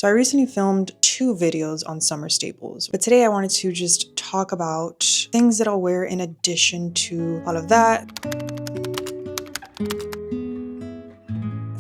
So I recently filmed 2 videos on summer staples, but today I wanted to just talk about things that I'll wear in addition to all of that.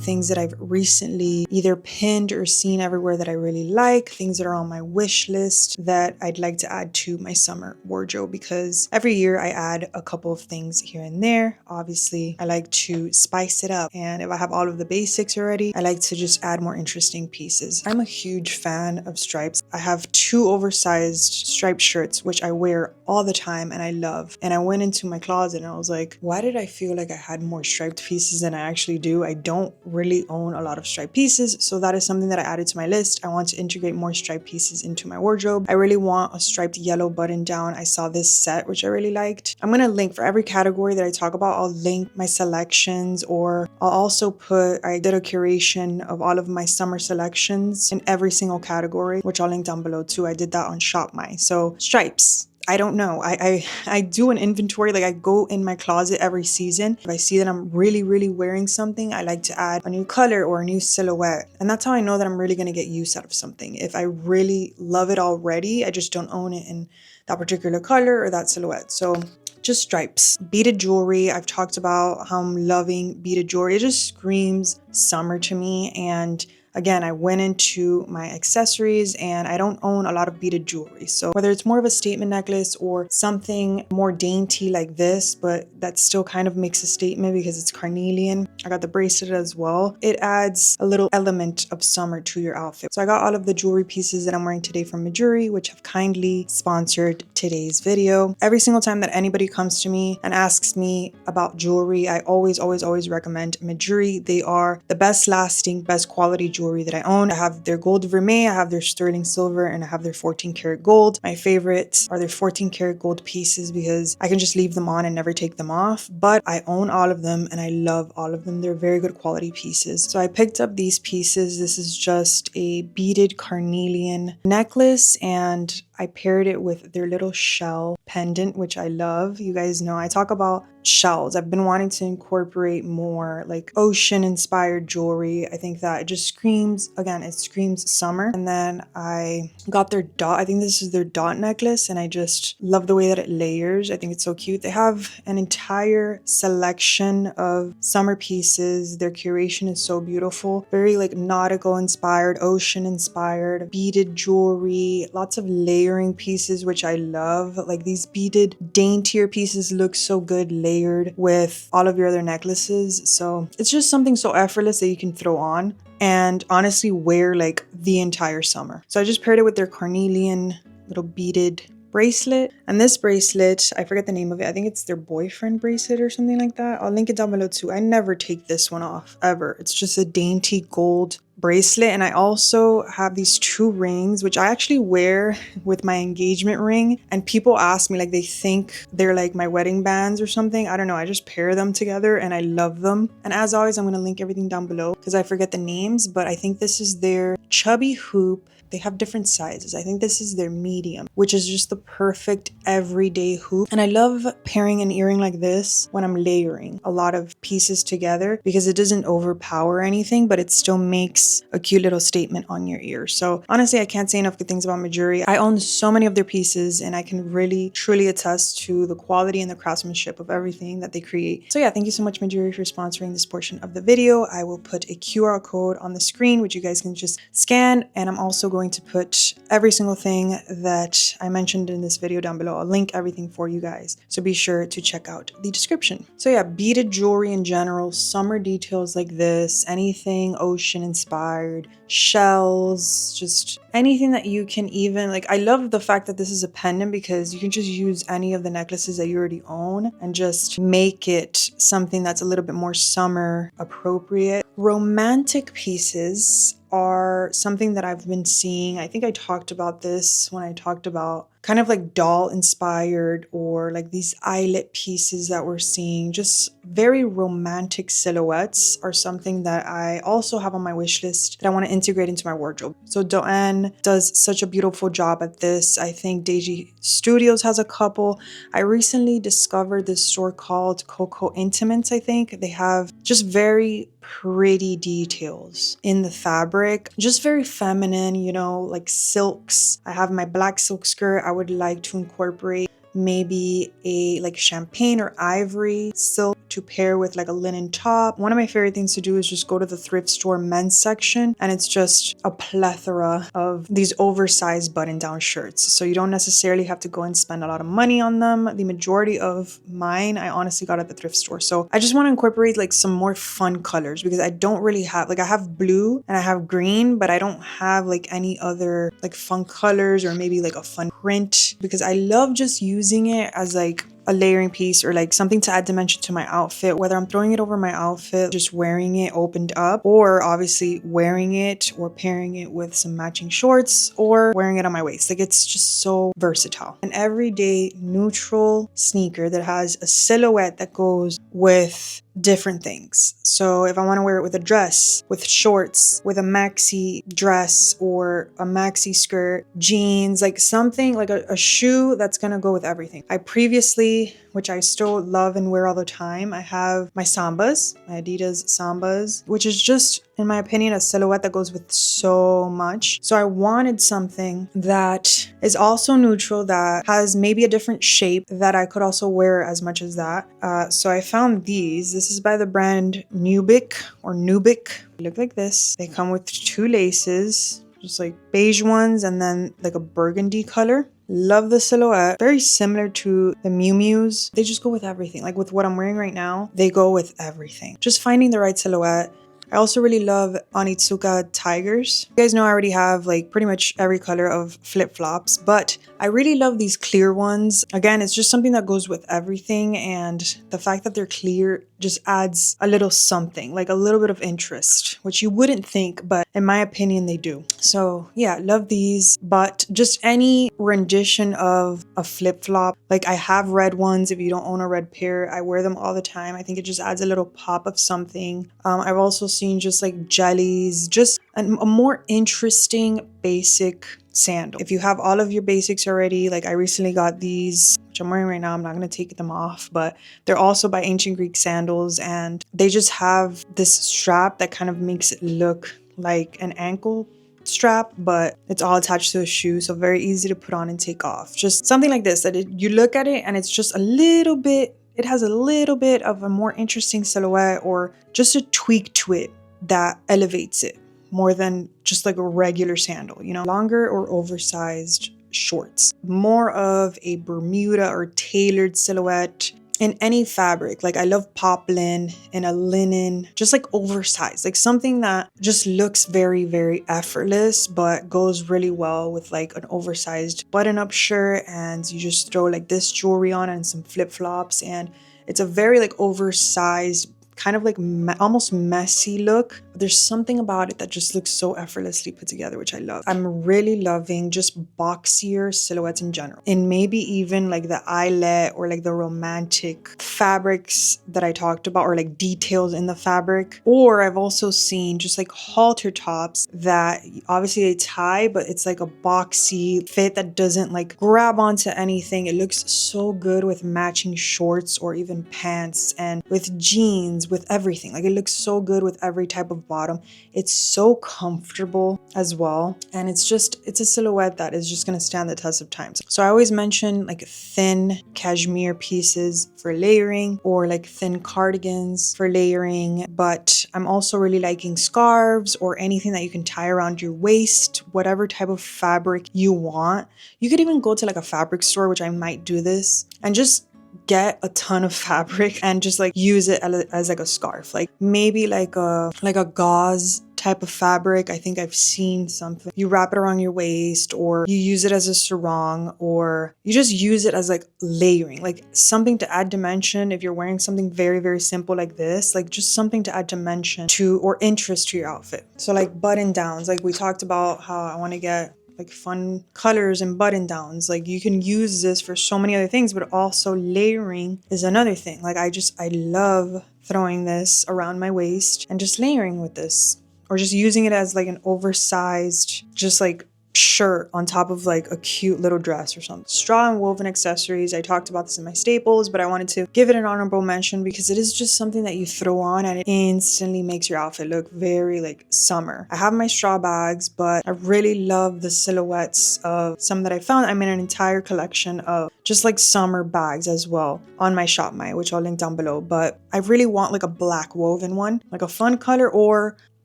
Things that I've recently either pinned or seen everywhere that I really like, things that are on my wish list that I'd like to add to my summer wardrobe, because every year I add a couple of things here and there. Obviously, I like to spice it up, and if I have all of the basics already, I like to just add more interesting pieces. I'm a huge fan of stripes. I have 2 oversized striped shirts, which I wear all the time and I love. And I went into my closet and I was like, why did I feel like I had more striped pieces than I actually do? I don't really own a lot of striped pieces, so that is something that I added to my list. I want to integrate more striped pieces into my wardrobe. I really want a striped yellow button down. I saw this set which I really liked. I'm gonna link for every category that I talk about. I'll link my selections, or I'll also I did a curation of all of my summer selections in every single category, which I'll link down below too. I did that on Shop My. So stripes, I don't know. I do an inventory, like I go in my closet every season. If I see that I'm really wearing something, I like to add a new color or a new silhouette. And that's how I know that I'm really gonna get use out of something. If I really love it already, I just don't own it in that particular color or that silhouette. So just stripes. Beaded jewelry, I've talked about how I'm loving beaded jewelry. It just screams summer to me. And again, I went into my accessories and I don't own a lot of beaded jewelry. So whether it's more of a statement necklace or something more dainty like this, but that still kind of makes a statement because it's carnelian. I got the bracelet as well. It adds a little element of summer to your outfit. So I got all of the jewelry pieces that I'm wearing today from Mejuri, which have kindly sponsored today's video. Every single time that anybody comes to me and asks me about jewelry, I always recommend Mejuri. They are the best lasting, best quality jewelry that I own. I have their gold vermeil, I have their sterling silver, and I have their 14 karat gold. My favorites are their 14 karat gold pieces because I can just leave them on and never take them off, but I own all of them and I love all of them. They're very good quality pieces. So I picked up these pieces. This is just a beaded carnelian necklace, and I paired it with their little shell pendant, which I love. You guys know I talk about shells. I've been wanting to incorporate more like ocean inspired jewelry. I think that it just screams, again, it screams summer. And then I got their dot. I think this is their dot necklace, and I just love the way that it layers. I think it's so cute. They have an entire selection of summer pieces. Their curation is so beautiful. Very like nautical inspired, ocean inspired, beaded jewelry, lots of layering pieces, which I love. Like these beaded daintier pieces look so good layered with all of your other necklaces. So it's just something so effortless that you can throw on and honestly wear like the entire summer. So I just paired it with their carnelian little beaded bracelet. And this bracelet, I forget the name of it. I think it's their boyfriend bracelet or something like that. I'll link it down below too. I never take this one off ever. It's just a dainty gold bracelet. And I also have these 2 rings, which I actually wear with my engagement ring. And people ask me, like they think they're like my wedding bands or something. I don't know. I just pair them together and I love them. And as always, I'm going to link everything down below because I forget the names, but I think this is their chubby hoop. They have different sizes. I think this is their medium, which is just the perfect everyday hoop. And I love pairing an earring like this when I'm layering a lot of pieces together because it doesn't overpower anything, but it still makes a cute little statement on your ear. So honestly, I can't say enough good things about Mejuri. I own so many of their pieces and I can really truly attest to the quality and the craftsmanship of everything that they create. So yeah, thank you so much Mejuri for sponsoring this portion of the video. I will put a QR code on the screen, which you guys can just scan. And I'm also going to put every single thing that I mentioned in this video down below. I'll link everything for you guys. So be sure to check out the description. So yeah, beaded jewelry in general, summer details like this, anything ocean inspired, shells, just anything that you can even like. I love the fact that this is a pendant because you can just use any of the necklaces that you already own and just make it something that's a little bit more summer appropriate. Romantic pieces are something that I've been seeing. I think I talked about this when I talked about kind of like doll inspired, or like these eyelet pieces that we're seeing. Just very romantic silhouettes are something that I also have on my wish list that I want to integrate into my wardrobe. So Doan does such a beautiful job at this. I think Deji Studios has a couple. I recently discovered this store called Coco Intimates, I think. They have just very pretty details in the fabric, just very feminine, you know, like silks. I have my black silk skirt. I would like to incorporate maybe a like champagne or ivory silk to pair with like a linen top. One of my favorite things to do is just go to the thrift store men's section, and it's just a plethora of these oversized button-down shirts. So you don't necessarily have to go and spend a lot of money on them. The majority of mine I honestly got at the thrift store. So I just want to incorporate like some more fun colors, because I don't really have, like, I have blue and I have green, but I don't have like any other like fun colors or maybe like a fun print, because I love just using it as like a layering piece or like something to add dimension to my outfit, whether I'm throwing it over my outfit, just wearing it opened up, or obviously wearing it or pairing it with some matching shorts or wearing it on my waist. Like, it's just so versatile. An everyday neutral sneaker that has a silhouette that goes with different things. So if I want to wear it with a dress, with shorts, with a maxi dress or a maxi skirt, jeans, like something like a shoe that's gonna go with everything. I previously, which I still love and wear all the time, I have my Sambas, my Adidas Sambas, which is just, in my opinion, a silhouette that goes with so much. So I wanted something that is also neutral, that has maybe a different shape that I could also wear as much as that. So I found these. This is by the brand Nubic or Nubic. They look like this. They come with 2 laces, just like beige ones and then like a burgundy color. Love the silhouette. Very similar to the Miu Miu's. They just go with everything. Like with what I'm wearing right now, they go with everything. Just finding the right silhouette. I also really love Onitsuka Tigers. You guys know I already have like pretty much every color of flip-flops, but I really love these clear ones. Again, it's just something that goes with everything, and the fact that they're clear just adds a little something, like a little bit of interest, which you wouldn't think, but in my opinion, they do. So yeah, love these, but just any rendition of a flip-flop. Like, I have red ones. If you don't own a red pair, I wear them all the time. I think it just adds a little pop of something. I've also seen just like jellies, just a more interesting basic sandal. If you have all of your basics already, like I recently got these, which I'm wearing right now, I'm not going to take them off, but they're also by Ancient Greek Sandals, and they just have this strap that kind of makes it look like an ankle strap, but it's all attached to a shoe, so very easy to put on and take off. Just something like this, that you look at it and it's just a little bit, it has a little bit of a more interesting silhouette, or just a tweak to it that elevates it more than just like a regular sandal, you know. Longer or oversized shorts, more of a Bermuda or tailored silhouette in any fabric. Like, I love poplin and a linen, just like oversized, like something that just looks very, very effortless, but goes really well with like an oversized button-up shirt, and you just throw like this jewelry on and some flip-flops, and it's a very like oversized, kind of like almost messy look, but there's something about it that just looks so effortlessly put together, which I love. I'm really loving just boxier silhouettes in general, and maybe even like the eyelet or like the romantic fabrics that I talked about, or like details in the fabric. Or I've also seen just like halter tops that obviously they tie, but it's like a boxy fit that doesn't like grab onto anything. It looks so good with matching shorts or even pants, and with jeans, with everything. Like, it looks so good with every type of bottom. It's so comfortable as well, and it's a silhouette that is just going to stand the test of time. So I always mention like thin cashmere pieces for layering, or like thin cardigans for layering, but I'm also really liking scarves or anything that you can tie around your waist, whatever type of fabric you want. You could even go to like a fabric store, which I might do this, and just get a ton of fabric and just like use it as like a scarf, like maybe like a gauze type of fabric. I think I've seen something. You wrap it around your waist, or you use it as a sarong, or you just use it as like layering, like something to add dimension. If you're wearing something very, very simple like this, like just something to add dimension to or interest to your outfit. So like button downs, like we talked about how I want to get like fun colors and button downs. Like you can use this for so many other things, but also layering is another thing. Like I love throwing this around my waist and just layering with this, or just using it as like an oversized, just like shirt on top of like a cute little dress or something. Straw and woven accessories. I talked about this in my staples, but I wanted to give it an honorable mention because it is just something that you throw on and it instantly makes your outfit look very like summer. I have my straw bags, but I really love the silhouettes of some that I found. I'm in an entire collection of just like summer bags as well on my shop my, which I'll link down below. But I really want like a black woven one, like a fun color, or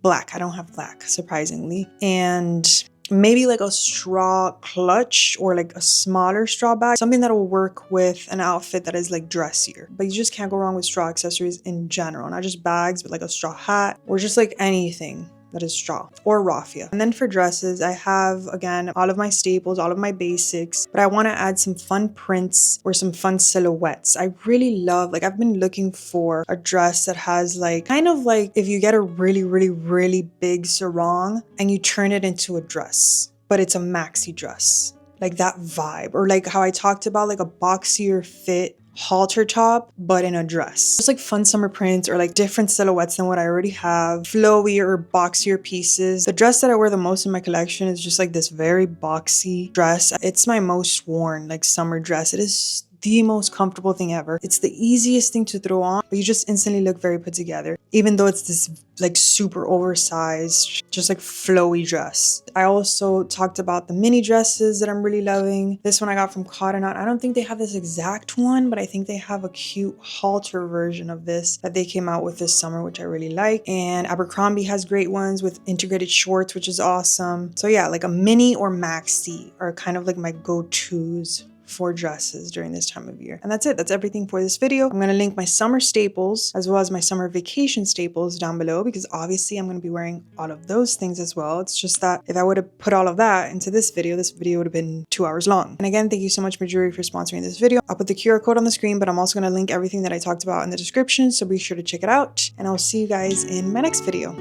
black. I don't have black, surprisingly. And maybe like a straw clutch or like a smaller straw bag, something that will work with an outfit that is like dressier. But you just can't go wrong with straw accessories in general, not just bags, but like a straw hat or just like anything that is straw or raffia. And then for dresses, I have, again, all of my staples, all of my basics, but I want to add some fun prints or some fun silhouettes. I really love, like I've been looking for a dress that has like, kind of like if you get a really big sarong and you turn it into a dress, but it's a maxi dress, like that vibe. Or like how I talked about like a boxier fit halter top but in a dress. Just like fun summer prints or like different silhouettes than what I already have, flowy or boxier pieces. The dress that I wear the most in my collection is just like this very boxy dress. It's my most worn like summer dress. It is the most comfortable thing ever. It's the easiest thing to throw on, but you just instantly look very put together, even though it's this like super oversized, just like flowy dress. I also talked about the mini dresses that I'm really loving. This one I got from Cotton On. I don't think they have this exact one, but I think they have a cute halter version of this that they came out with this summer, which I really like. And Abercrombie has great ones with integrated shorts, which is awesome. So yeah, like a mini or maxi are kind of like my go-tos for dresses during this time of year. And that's it. That's everything for this video. I'm going to link my summer staples as well as my summer vacation staples down below, because obviously I'm going to be wearing all of those things as well. It's just that if I would have put all of that into this video would have been 2 hours long. And again, thank you so much, Mejuri, for sponsoring this video. I'll put the QR code on the screen, but I'm also going to link everything that I talked about in the description, so be sure to check it out. And I'll see you guys in my next video.